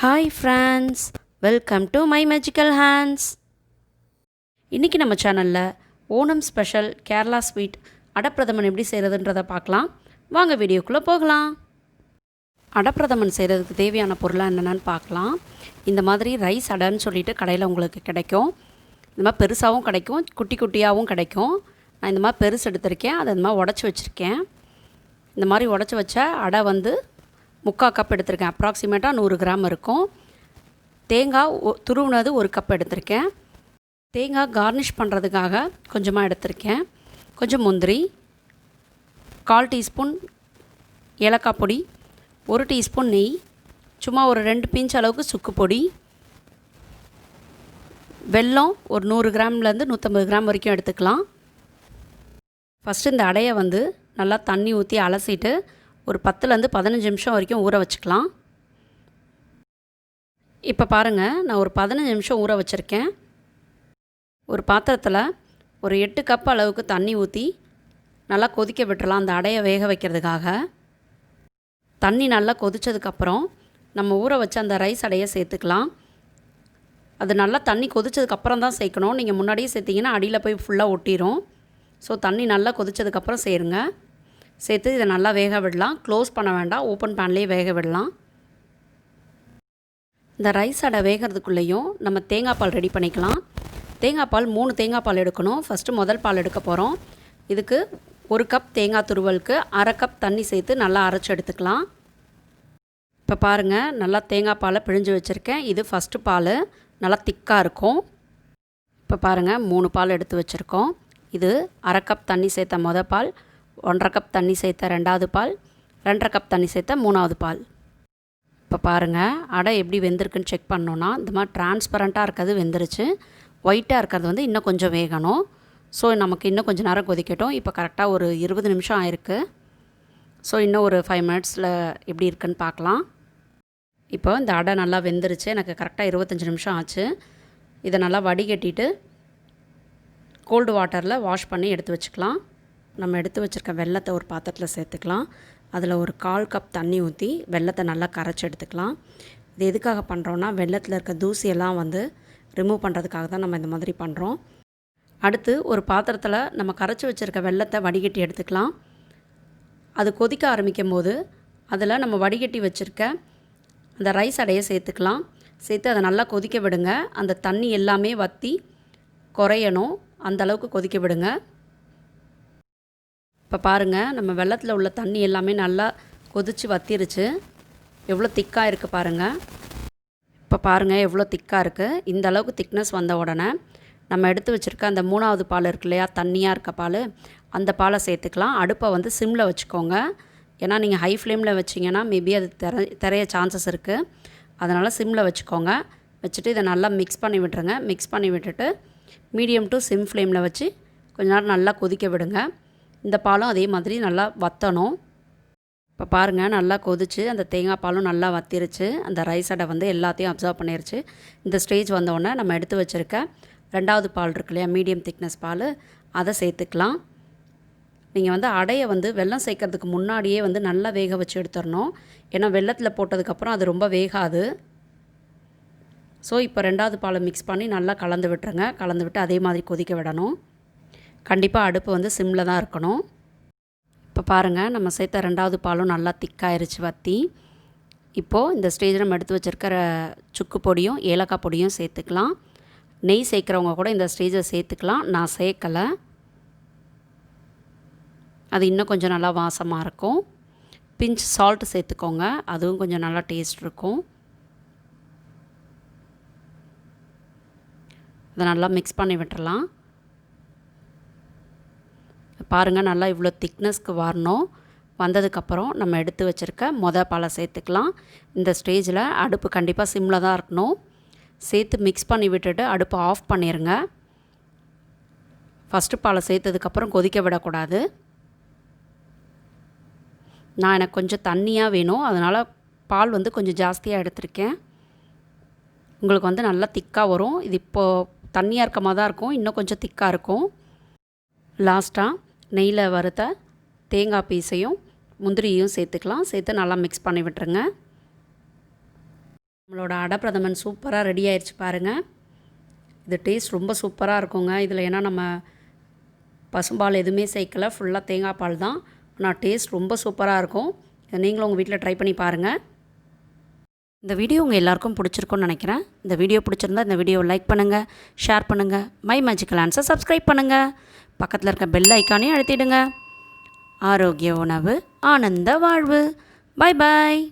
Hi friends, welcome to my magical hands. இன்னைக்கு நம்ம சேனல்ல ஓணம் ஸ்பெஷல் கேரளா ஸ்வீட் அடப்பிரதமன் எப்படி செய்யறதுன்றதை பார்க்கலாம். வாங்க வீடியோக்குள்ள போகலாம். அடப்பிரதமன் செய்யறதுக்கு தேவையான பொருள் என்னென்னு பார்க்கலாம். இந்த மாதிரி ரைஸ் அடன்னு சொல்லிட்டு கடையில் உங்களுக்கு கிடைக்கும். இந்த மாதிரி பெருசாகவும் கிடைக்கும், குட்டி குட்டியாகவும் கிடைக்கும். நான் இந்த மாதிரி பெருசு எடுத்திருக்கேன், அதை இந்த மாதிரி உடச்சி வச்சுருக்கேன். இந்த மாதிரி உடச்சி வச்ச அடை வந்து 3/4 கப் எடுத்திருக்கேன். அப்ராக்சிமேட்டாக 100 கிராம் இருக்கும். தேங்காய் துருவுனது 1 கப் எடுத்திருக்கேன். தேங்காய் கார்னிஷ் பண்ணுறதுக்காக கொஞ்சமாக எடுத்திருக்கேன். கொஞ்சம் முந்திரி, 1/4 டீஸ்பூன் ஏலக்காய் பொடி, 1 டீஸ்பூன் நெய், சும்மா ஒரு 2 பிஞ்ச் அளவுக்கு சுக்கு பொடி, வெல்லம் ஒரு 100 கிராம்லேருந்து 150 கிராம் வரைக்கும் எடுத்துக்கலாம். ஃபஸ்ட்டு இந்த அடையை வந்து நல்லா தண்ணி ஊற்றி அலசிட்டு ஒரு 10லேருந்து 15 நிமிஷம் வரைக்கும் ஊற வச்சுக்கலாம். இப்போ பாருங்கள், நான் ஒரு 15 நிமிஷம் ஊற வச்சுருக்கேன். ஒரு பாத்திரத்தில் ஒரு 8 கப் அளவுக்கு தண்ணி ஊற்றி நல்லா கொதிக்க விட்டுறலாம். அந்த அடையை வேக வைக்கிறதுக்காக தண்ணி நல்லா கொதித்ததுக்கப்புறம் நம்ம ஊற வச்ச அந்த ரைஸ் அடையை சேர்த்துக்கலாம். அது நல்லா தண்ணி கொதித்ததுக்கப்புறம் தான் சேர்க்கணும். நீங்கள் முன்னாடியே சேர்த்திங்கன்னா அடியில் போய் ஃபுல்லாக ஒட்டிடும். ஸோ தண்ணி நல்லா கொதித்ததுக்கப்புறம் சேருங்க. சேர்த்து இதை நல்லா வேக விடலாம். க்ளோஸ் பண்ண வேண்டாம், ஓப்பன் பேன்லேயே வேக விடலாம். இந்த ரைஸ் அடை வேகிறதுக்குள்ளேயும் நம்ம தேங்காய் பால் ரெடி பண்ணிக்கலாம். தேங்காய் பால் 3 தேங்காய் பால் எடுக்கணும். ஃபஸ்ட்டு முதல் பால் எடுக்க போகிறோம். இதுக்கு 1 கப் தேங்காய் துருவலுக்கு 1/2 கப் தண்ணி சேர்த்து நல்லா அரைச்சி எடுத்துக்கலாம். இப்போ பாருங்கள், நல்லா தேங்காய் பாலை பிழிஞ்சு வச்சுருக்கேன். இது ஃபஸ்ட்டு பால், நல்லா திக்காக இருக்கும். இப்போ பாருங்கள், 3 பால் எடுத்து வச்சுருக்கோம். இது 1/2 கப் தண்ணி சேர்த்த மொதல் பால், 1/2 கப் தண்ணி சேர்த்த 2வது பால், 2/2 கப் தண்ணி சேர்த்த 3வது பால். இப்போ பாருங்கள், அடை எப்படி வெந்திருக்குன்னு செக் பண்ணோன்னா இந்த மாதிரி டிரான்ஸ்பரண்ட்டாக இருக்கிறது வெந்துருச்சு. ஒயிட்டாக இருக்கிறது வந்து இன்னும் கொஞ்சம் வேகணும். ஸோ நமக்கு இன்னும் கொஞ்சம் நேரம் கொதிக்கட்டும். இப்போ கரெக்டாக ஒரு 20 நிமிஷம் ஆயிருக்கு. ஸோ இன்னும் ஒரு 5 மினிட்ஸில் எப்படி இருக்குன்னு பார்க்கலாம். இப்போ இந்த அடை நல்லா வெந்துருச்சு. எனக்கு கரெக்டாக 25 நிமிஷம் ஆச்சு. இதை நல்லா வடிகட்டிட்டு கோல்டு வாட்டரில் வாஷ் பண்ணி எடுத்து வச்சுக்கலாம். நம்ம எடுத்து வச்சுருக்க வெல்லத்தை ஒரு பாத்திரத்தில் சேர்த்துக்கலாம். அதில் ஒரு 1/4 கப் தண்ணி ஊற்றி வெல்லத்தை நல்லா கரைச்சி எடுத்துக்கலாம். இது எதுக்காக பண்ணுறோன்னா, வெல்லத்தில் இருக்க தூசியெல்லாம் வந்து ரிமூவ் பண்ணுறதுக்காக தான் நம்ம இந்த மாதிரி பண்ணுறோம். அடுத்து ஒரு பாத்திரத்தில் நம்ம கரைச்சி வச்சுருக்க வெல்லத்தை வடிகட்டி எடுத்துக்கலாம். அது கொதிக்க ஆரம்பிக்கும் போது அதில் நம்ம வடிகட்டி வச்சுருக்க அந்த ரைஸ் அடையை சேர்த்துக்கலாம். சேர்த்து அதை நல்லா கொதிக்க விடுங்க. அந்த தண்ணி எல்லாமே வற்றி குறையணும், அந்தளவுக்கு கொதிக்க விடுங்க. இப்போ பாருங்கள், நம்ம வெல்லத்தில் உள்ள தண்ணி எல்லாமே நல்லா கொதித்து வத்திருச்சு. எவ்வளோ திக்காக இருக்குது பாருங்கள். இப்போ பாருங்கள் எவ்வளோ திக்காக இருக்குது. இந்த அளவுக்கு திக்னஸ் வந்த உடனே நம்ம எடுத்து வச்சுருக்க அந்த 3வது பால் இருக்கு இல்லையா, தண்ணியாக இருக்க பால், அந்த பாலை சேர்த்துக்கலாம். அடுப்பை வந்து சிம்மில் வச்சுக்கோங்க. ஏன்னா நீங்கள் ஹை ஃப்ளேமில் வச்சிங்கன்னா மேபி அது தெரிய சான்சஸ் இருக்குது. அதனால் சிம்மில் வச்சுக்கோங்க. வச்சுட்டு இதை நல்லா மிக்ஸ் பண்ணி விட்டுருங்க. மிக்ஸ் பண்ணி விட்டுட்டு மீடியம் டு சிம் ஃப்ளேமில் வச்சு கொஞ்ச நேரம் நல்லா கொதிக்க விடுங்க. இந்த பாலும் அதே மாதிரி நல்லா வற்றணும். இப்போ பாருங்கள், நல்லா கொதிச்சு அந்த தேங்காய் பாலும் நல்லா வத்திருச்சு. அந்த ரைஸ் அடை வந்து எல்லாத்தையும் அப்சர்வ் பண்ணிருச்சு. இந்த ஸ்டேஜ் வந்தோடனே நம்ம எடுத்து வச்சுருக்க 2வது பால் இருக்கு இல்லையா, மீடியம் திக்னஸ் பால், அதை சேர்த்துக்கலாம். நீங்கள் வந்து அடையை வந்து வெல்லம் சேர்க்கறதுக்கு முன்னாடியே வந்து நல்லா வேக வச்சு எடுத்துடணும். ஏன்னா வெல்லத்தில் போட்டதுக்கப்புறம் அது ரொம்ப வேகாது. ஸோ இப்போ 2வது பாலை மிக்ஸ் பண்ணி நல்லா கலந்து விட்டுருங்க. கலந்து விட்டு அதே மாதிரி கொதிக்க விடணும். கண்டிப்பாக அடுப்பு வந்து சிம்மில் தான் இருக்கணும். இப்போ பாருங்கள், நம்ம சேர்த்த 2வது பாலும் நல்லா திக்காயிருச்சு வற்றி. இப்போது இந்த ஸ்டேஜில் நம்ம எடுத்து வச்சுருக்கிற சுக்கு பொடியும் ஏலக்காய் பொடியும் சேர்த்துக்கலாம். நெய் சேர்க்குறவங்க கூட இந்த ஸ்டேஜை சேர்த்துக்கலாம். நான் சேர்க்கலை. அது இன்னும் கொஞ்சம் நல்லா வாசமாக இருக்கும். பிஞ்ச் சால்ட் சேர்த்துக்கோங்க, அதுவும் கொஞ்சம் நல்லா டேஸ்ட் இருக்கும். அதை நல்லா மிக்ஸ் பண்ணி விட்டுறலாம். பாருங்கள், நல்லா இவ்வளோ திக்னஸ்க்கு வரணும். வந்ததுக்கப்புறம் நம்ம எடுத்து வச்சுருக்க மொதல் பாலை சேர்த்துக்கலாம். இந்த ஸ்டேஜில் அடுப்பு கண்டிப்பாக சிம்மில் தான் இருக்கணும். சேர்த்து மிக்ஸ் பண்ணி விட்டுட்டு அடுப்பை ஆஃப் பண்ணிடுங்க. ஃபஸ்ட்டு பாலை சேர்த்ததுக்கப்புறம் கொதிக்க விடக்கூடாது. எனக்கு கொஞ்சம் தண்ணியாக வேணும், அதனால் பால் வந்து கொஞ்சம் ஜாஸ்தியாக எடுத்திருக்கேன். உங்களுக்கு வந்து நல்லா திக்காக வரும். இது இப்போது தண்ணியாக இருக்க மாதிரி தான் இருக்கும், இன்னும் கொஞ்சம் திக்காக இருக்கும். லாஸ்ட்டாக நெய்யில் வறுத்த தேங்காய் பீஸையும் முந்திரியையும் சேர்த்துக்கலாம். சேர்த்து நல்லா மிக்ஸ் பண்ணி விட்டுருங்க. நம்மளோட அடை பிரதமன் சூப்பராக ரெடி ஆயிடுச்சு பாருங்கள். இது டேஸ்ட் ரொம்ப சூப்பராக இருக்குங்க. இதில் ஏன்னா நம்ம பசும்பால் எதுவுமே சேர்க்கல, ஃபுல்லாக தேங்காய் பால் தான். ஆனால் டேஸ்ட் ரொம்ப சூப்பராக இருக்கும். இதை நீங்களும் உங்கள் வீட்டில் ட்ரை பண்ணி பாருங்கள். இந்த வீடியோ உங்கள் எல்லாருக்கும் பிடிச்சிருக்கும்னு நினைக்கிறேன். இந்த வீடியோ பிடிச்சிருந்தா இந்த வீடியோவை லைக் பண்ணுங்கள், ஷேர் பண்ணுங்கள், மை மேஜிக்கல் ஆன்ஸை சப்ஸ்கிரைப் பண்ணுங்கள், பக்கத்தில் இருக்க பெல் ஐக்கானையும் அழுத்திடுங்க. ஆரோக்கிய உணவு, ஆனந்த வாழ்வு. பாய் பாய்.